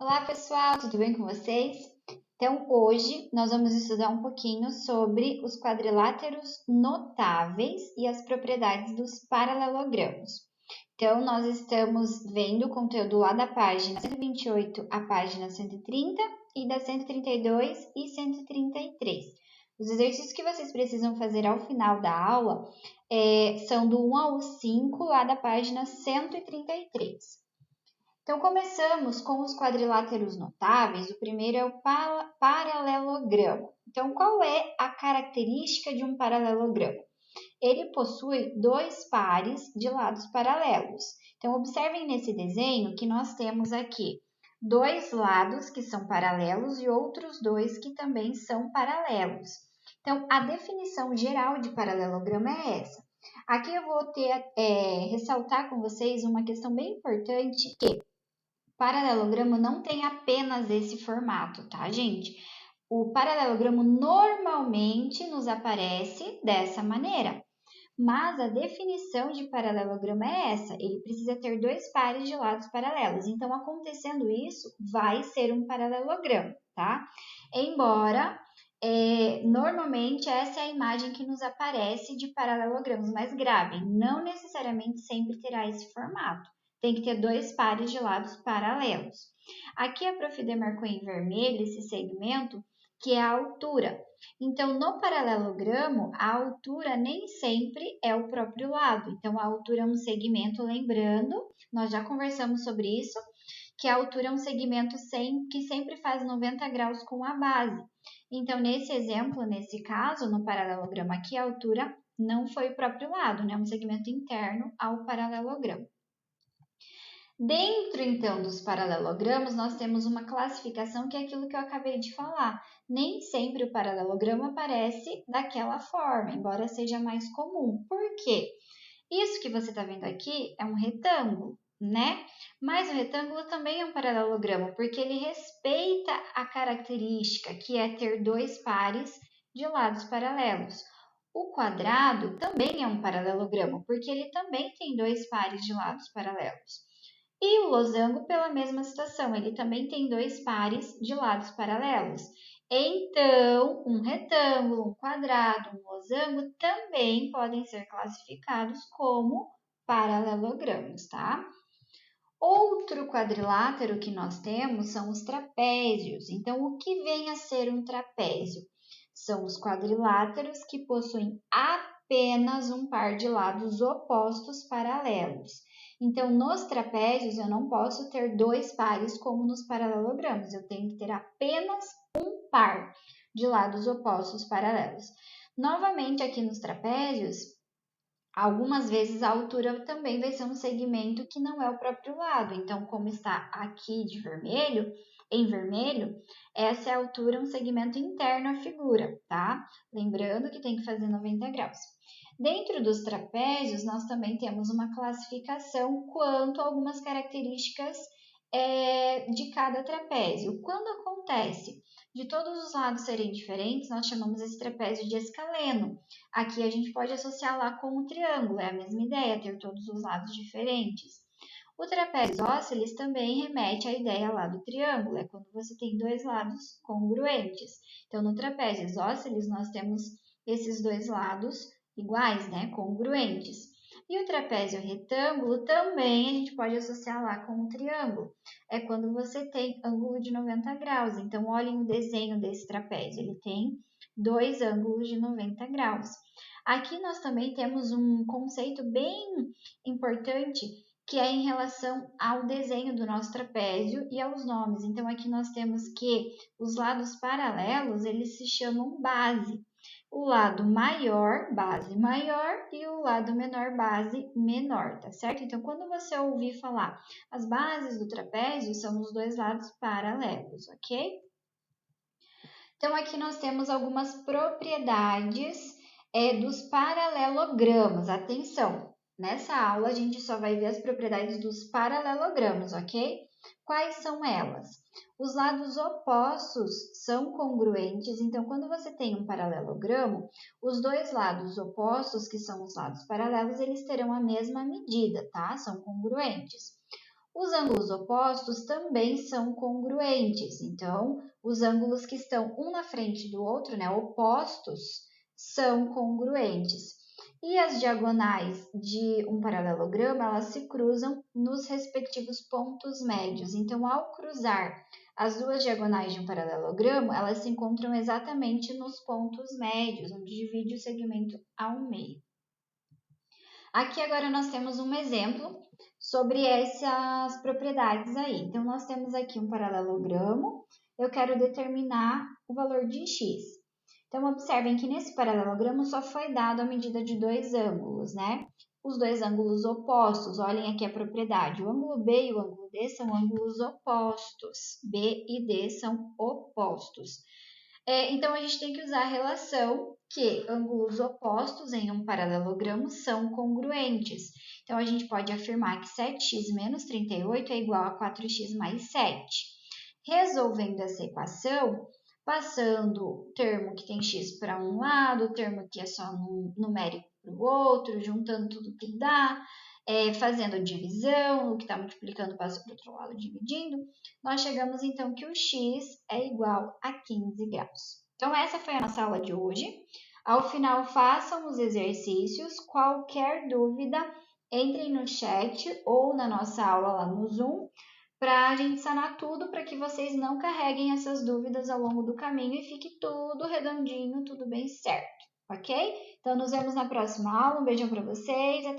Olá pessoal, tudo bem com vocês? Então hoje nós vamos estudar um pouquinho sobre os quadriláteros notáveis e as propriedades dos paralelogramos. Então nós estamos vendo o conteúdo lá da página 128 à página 130 e da 132 e 133. Os exercícios que vocês precisam fazer ao final da aula são do 1 ao 5 lá da página 133. Então, começamos com os quadriláteros notáveis. O primeiro é o paralelogramo. Então, qual é a característica de um paralelogramo? Ele possui dois pares de lados paralelos. Então, observem nesse desenho que nós temos aqui dois lados que são paralelos e outros dois que também são paralelos. Então, a definição geral de paralelogramo é essa. Aqui eu vou ressaltar com vocês uma questão bem importante que paralelogramo não tem apenas esse formato, tá, gente? O paralelogramo normalmente nos aparece dessa maneira, mas a definição de paralelogramo é essa, ele precisa ter dois pares de lados paralelos. Então, acontecendo isso, vai ser um paralelogramo, tá? Embora, normalmente, essa é a imagem que nos aparece de paralelogramos, mas grave, não necessariamente sempre terá esse formato. Tem que ter dois pares de lados paralelos. Aqui a Prof. demarcou em vermelho esse segmento, que é a altura. Então, no paralelogramo, a altura nem sempre é o próprio lado. Então, a altura é um segmento, lembrando, nós já conversamos sobre isso, que a altura é um segmento que sempre faz 90 graus com a base. Então, nesse exemplo, nesse caso, no paralelogramo aqui, a altura não foi o próprio lado, né? Um segmento interno ao paralelogramo. Dentro, então, dos paralelogramos, nós temos uma classificação que é aquilo que eu acabei de falar. Nem sempre o paralelogramo aparece daquela forma, embora seja mais comum. Por quê? Isso que você está vendo aqui é um retângulo, né? Mas o retângulo também é um paralelogramo, porque ele respeita a característica que é ter dois pares de lados paralelos. O quadrado também é um paralelogramo, porque ele também tem dois pares de lados paralelos. E o losango, pela mesma situação, ele também tem dois pares de lados paralelos. Então, um retângulo, um quadrado, um losango também podem ser classificados como paralelogramos, tá? Outro quadrilátero que nós temos são os trapézios. Então, o que vem a ser um trapézio? São os quadriláteros que possuem apenas um par de lados opostos paralelos. Então, nos trapézios, eu não posso ter dois pares como nos paralelogramos. Eu tenho que ter apenas um par de lados opostos paralelos. Novamente, aqui nos trapézios, algumas vezes a altura também vai ser um segmento que não é o próprio lado. Então, como está aqui de vermelho, em vermelho, essa é a altura, um segmento interno à figura, tá? Lembrando que tem que fazer 90 graus. Dentro dos trapézios, nós também temos uma classificação quanto a algumas características de cada trapézio. Quando acontece de todos os lados serem diferentes, nós chamamos esse trapézio de escaleno. Aqui a gente pode associar lá com o triângulo, é a mesma ideia, ter todos os lados diferentes. O trapézio isósceles também remete à ideia lá do triângulo, é quando você tem dois lados congruentes. Então, no trapézio isósceles, nós temos esses dois lados iguais, né, congruentes. E o trapézio retângulo também a gente pode associar lá com o triângulo. É quando você tem ângulo de 90 graus. Então, olhem o desenho desse trapézio. Ele tem dois ângulos de 90 graus. Aqui nós também temos um conceito bem importante, que é em relação ao desenho do nosso trapézio e aos nomes. Então, aqui nós temos que os lados paralelos, eles se chamam base. O lado maior, base maior, e o lado menor, base menor, tá certo? Então, quando você ouvir falar as bases do trapézio, são os dois lados paralelos, ok? Então, aqui nós temos algumas propriedades dos paralelogramas. Atenção, nessa aula a gente só vai ver as propriedades dos paralelogramas, ok? Quais são elas? Os lados opostos são congruentes, então quando você tem um paralelogramo, os dois lados opostos, que são os lados paralelos, eles terão a mesma medida, tá? São congruentes. Os ângulos opostos também são congruentes, então, os ângulos que estão um na frente do outro, né, opostos, são congruentes. E as diagonais de um paralelogramo, elas se cruzam nos respectivos pontos médios. Então, ao cruzar as duas diagonais de um paralelogramo, elas se encontram exatamente nos pontos médios, onde divide o segmento ao meio. Aqui agora nós temos um exemplo sobre essas propriedades aí. Então, nós temos aqui um paralelogramo, eu quero determinar o valor de x. Então, observem que nesse paralelogramo só foi dado a medida de dois ângulos, né? Os dois ângulos opostos, olhem aqui a propriedade. O ângulo B e o ângulo D são ângulos opostos. B e D são opostos. Então, a gente tem que usar a relação que ângulos opostos em um paralelogramo são congruentes. Então, a gente pode afirmar que 7x menos 38 é igual a 4x mais 7. Resolvendo essa equação, passando o termo que tem x para um lado, o termo que é só numérico para o outro, juntando tudo que dá, fazendo a divisão, o que está multiplicando passa para o outro lado dividindo, nós chegamos então que o x é igual a 15 graus. Então, essa foi a nossa aula de hoje. Ao final, façam os exercícios. Qualquer dúvida, entrem no chat ou na nossa aula lá no Zoom, para a gente sanar tudo, para que vocês não carreguem essas dúvidas ao longo do caminho e fique tudo redondinho, tudo bem certo, ok? Então, nos vemos na próxima aula. Um beijão para vocês. Até